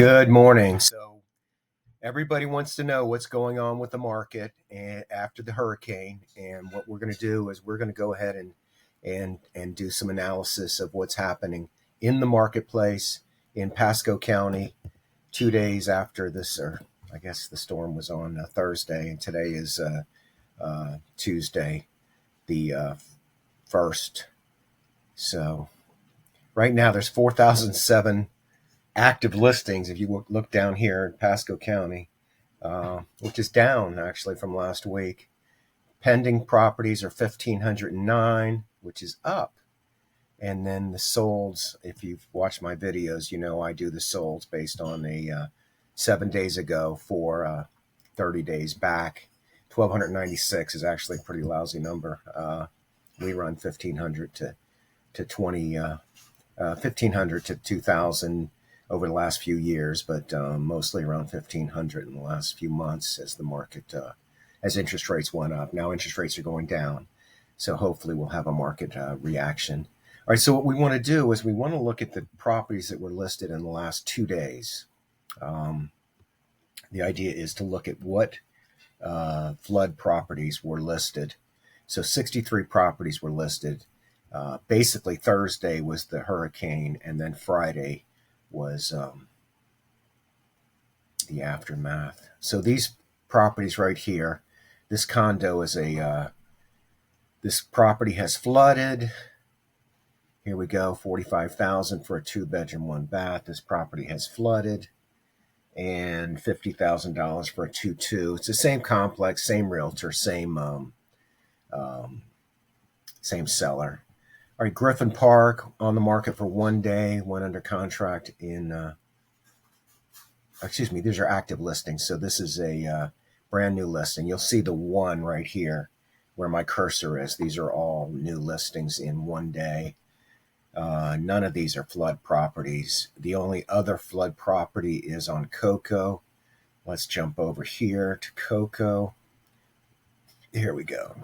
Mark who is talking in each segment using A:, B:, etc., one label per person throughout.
A: Good morning. So everybody wants to know what's going on with the market and after the hurricane. And what we're going to do is we're going to go ahead and do some analysis of what's happening in the marketplace in Pasco County 2 days after this, or I guess the storm was on Thursday, and today is Tuesday, the first. So right now there's 4,007 active listings. If you look down here in Pasco County, which is down actually from last week. Pending properties are 1,509, which is up. And then the solds, if you've watched my videos, you know I do the solds based on a 7 days ago for 30 days back. 1,296 is actually a pretty lousy number. We run 1,500 to 1,500 to 2,000 over the last few years, but mostly around 1,500 in the last few months as the market, as interest rates went up. Now interest rates are going down, so hopefully we'll have a market reaction. All right, so what we want to do is we want to look at the properties that were listed in the last 2 days. The idea is to look at what flood properties were listed. So 63 properties were listed. Basically, Thursday was the hurricane, and then Friday was the aftermath. So these properties right here, this condo is this property has flooded. Here we go, $45,000 for a 2-bedroom, 1-bath. This property has flooded, and $50,000 for a 2-2. It's the same complex, same realtor, same seller. All right, Griffin Park on the market for 1 day, went under contract in, these are active listings. So this is a brand new listing. You'll see the one right here where my cursor is. These are all new listings in 1 day. None of these are flood properties. The only other flood property is on Cocoa. Let's jump over here to Cocoa. Here we go.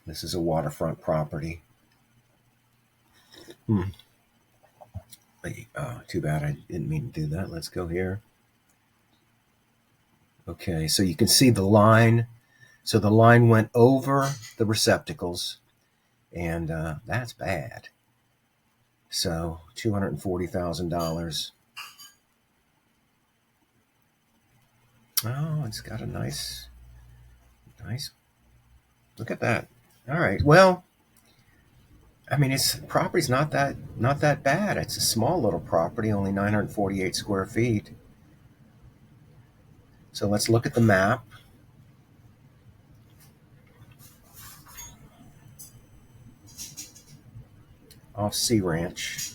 A: This is a waterfront property. Too bad I didn't mean to do that. Let's go here. Okay, so you can see the line. So the line went over the receptacles, and that's bad. So $240,000. Oh, it's got a nice. Look at that. All right. Well, I mean, property's not that bad. It's a small little property, only 948 square feet. So let's look at the map. Off Sea Ranch.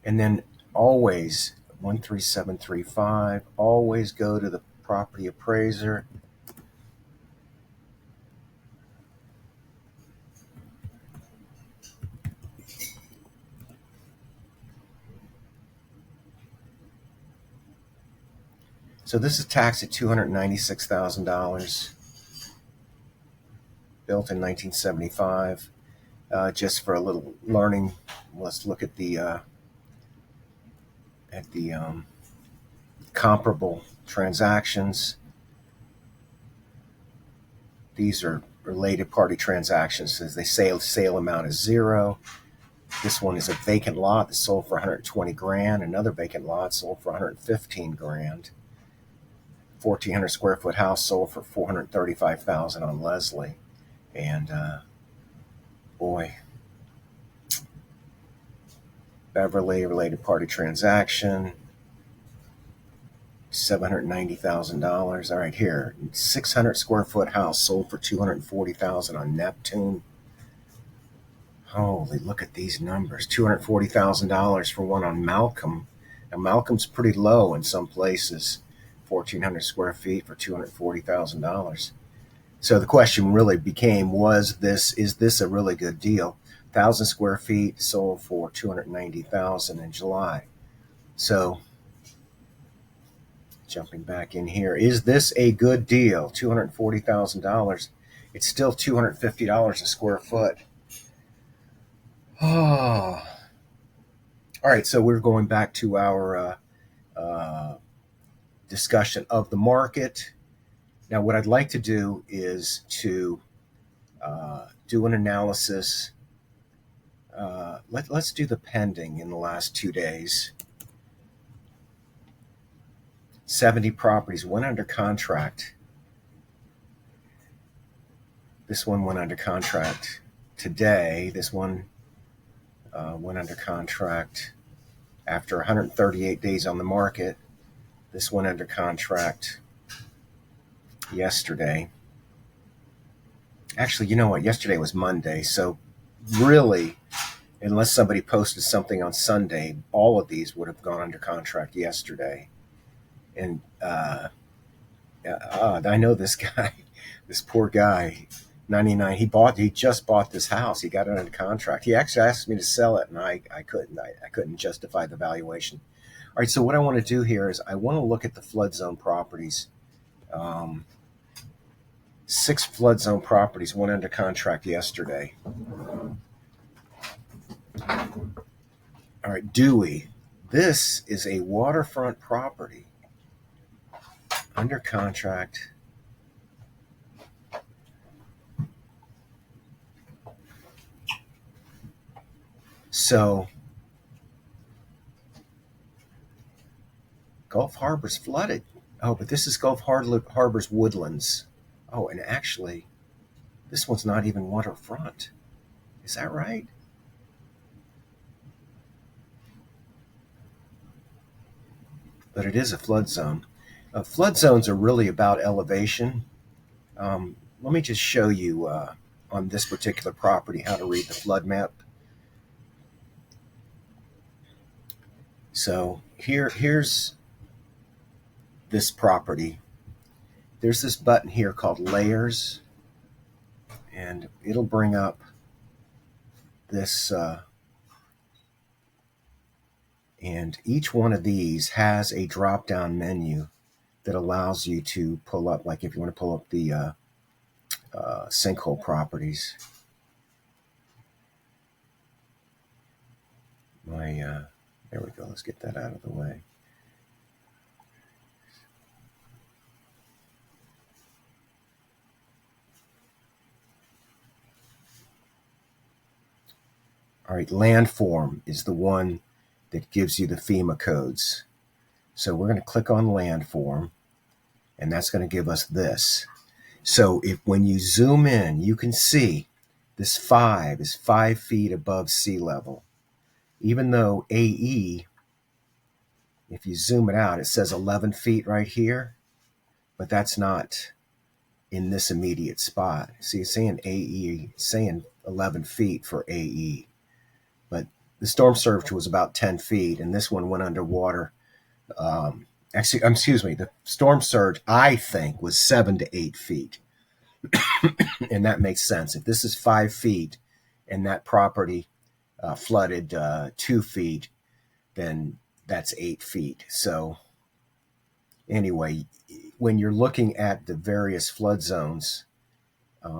A: And then always 13735, always go to the property appraiser. So this is taxed at $296,000, built in 1975. Just for a little learning, let's look at the comparable transactions. These are related party transactions. As they say, the sale amount is zero. This one is a vacant lot that sold for $120,000. Another vacant lot sold for $115,000. 1,400 square foot house sold for $435,000 on Leslie. And boy, Beverly related party transaction, $790,000. All right, here, 600 square foot house sold for $240,000 on Neptune. Holy, look at these numbers. $240,000 for one on Malcolm. Now Malcolm's pretty low in some places. 1,400 square feet for $240,000. So the question really became, is this a really good deal? 1,000 square feet sold for $290,000 in July. So jumping back in here, is this a good deal? $240,000. It's still $250 a square foot. Oh. All right, so we're going back to our discussion of the market. Now, what I'd like to do is to do an analysis. Let's do the pending in the last 2 days. 70 properties went under contract. This one went under contract today. This one went under contract after 138 days on the market. This went under contract yesterday. Actually, you know what? Yesterday was Monday. So really, unless somebody posted something on Sunday, all of these would have gone under contract yesterday. And I know this guy, this poor guy, 99. He just bought this house. He got it under contract. He actually asked me to sell it, and I couldn't. I couldn't justify the valuation. All right. So what I want to do here is I want to look at the flood zone properties. 6 flood zone properties went under contract yesterday. All right, Dewey. This is a waterfront property under contract. So Gulf Harbor's flooded. Oh, but this is Gulf Harbor's Woodlands. Oh, and actually, this one's not even waterfront. Is that right? But it is a flood zone. Flood zones are really about elevation. Let me just show you on this particular property how to read the flood map. So here's this property. There's this button here called Layers, and it'll bring up this, and each one of these has a drop-down menu that allows you to pull up, like if you want to pull up the sinkhole properties. There we go. Let's get that out of the way. All right, landform is the one that gives you the FEMA codes. So we're going to click on landform, and that's going to give us this. So when you zoom in, you can see this 5 is 5 feet above sea level. Even though AE, if you zoom it out, it says 11 feet right here, but that's not in this immediate spot. See, it's saying AE, saying 11 feet for AE. But the storm surge was about 10 feet, and this one went underwater. Excuse me, the storm surge, I think, was 7 to 8 feet. And that makes sense. If this is 5 feet and that property flooded 2 feet, then that's 8 feet. So anyway, when you're looking at the various flood zones,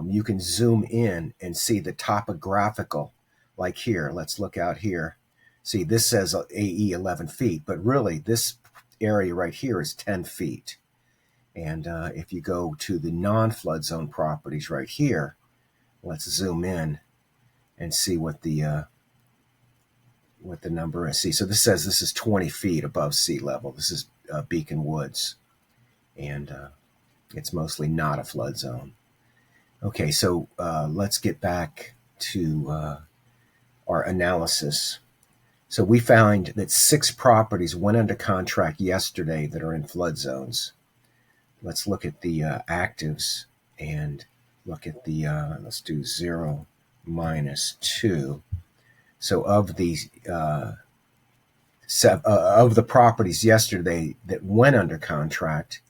A: you can zoom in and see the topographical. Like here, let's look out here. See, this says AE 11 feet, but really this area right here is 10 feet. And if you go to the non-flood zone properties right here, let's zoom in and see what the number is. See, so this says this is 20 feet above sea level. This is Beacon Woods, and it's mostly not a flood zone. Okay, so let's get back to our analysis. So we found that 6 properties went under contract yesterday that are in flood zones. Let's look at the actives and look at the, let's do 0 minus 2. So of the properties yesterday that went under contract,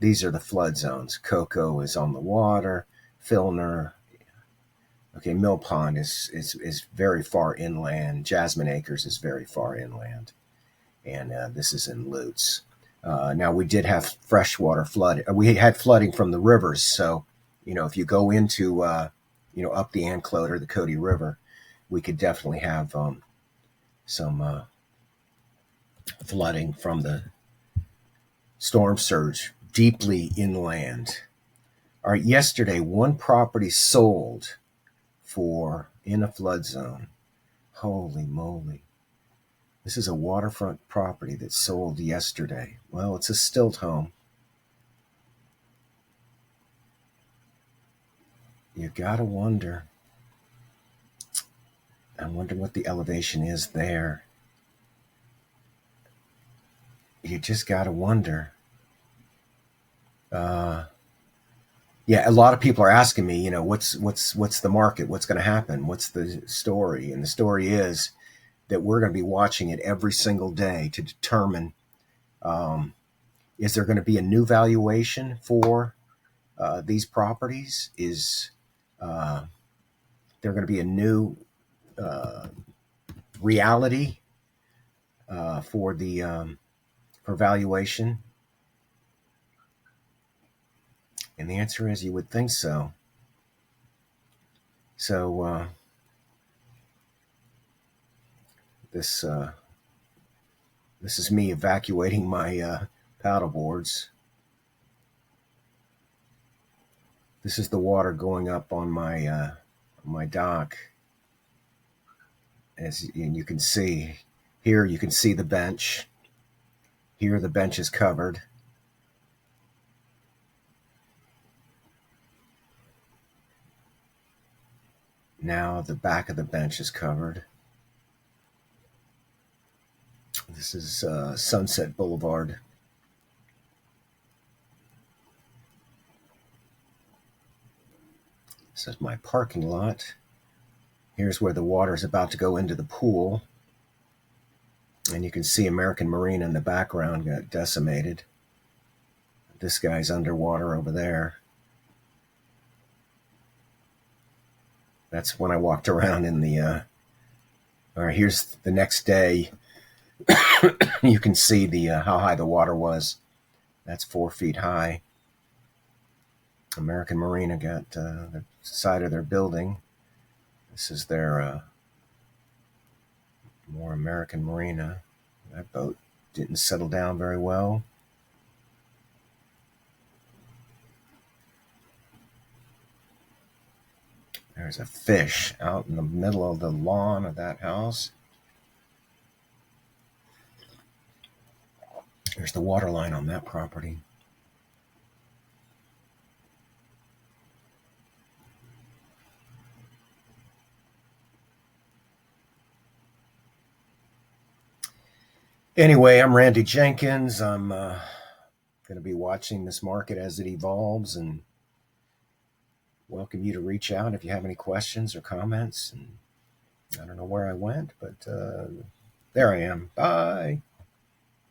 A: these are the flood zones. Cocoa is on the water, Filner. Okay, Mill Pond is very far inland. Jasmine Acres is very far inland. And this is in Lutz. Now, we did have freshwater flood. We had flooding from the rivers. So, if you go into, up the Anclote or the Cody River, we could definitely have some flooding from the storm surge deeply inland. All right, yesterday, one property sold for in a flood zone. Holy moly. This is a waterfront property that sold yesterday. Well, it's a stilt home. You gotta wonder. I wonder what the elevation is there. You just gotta wonder. Yeah, a lot of people are asking me, what's the market? What's going to happen? What's the story? And the story is that we're going to be watching it every single day to determine, is there going to be a new valuation for these properties? Is there going to be a new reality for for valuation? And the answer is you would think so. So this is me evacuating my paddle boards. This is the water going up on my dock. And you can see here, you can see the bench. Here the bench is covered. Now the back of the bench is covered. This is Sunset Boulevard. This is my parking lot. Here's where the water is about to go into the pool. And you can see American Marina in the background got decimated. This guy's underwater over there. That's when I walked around in the... all right, here's the next day. You can see the how high the water was. That's 4 feet high. American Marina got the side of their building. This is their more American Marina. That boat didn't settle down very well. There's a fish out in the middle of the lawn of that house. There's the water line on that property. Anyway, I'm Randy Jenkins. I'm going to be watching this market as it evolves and welcome you to reach out if you have any questions or comments. And I don't know where I went, but there I am. Bye.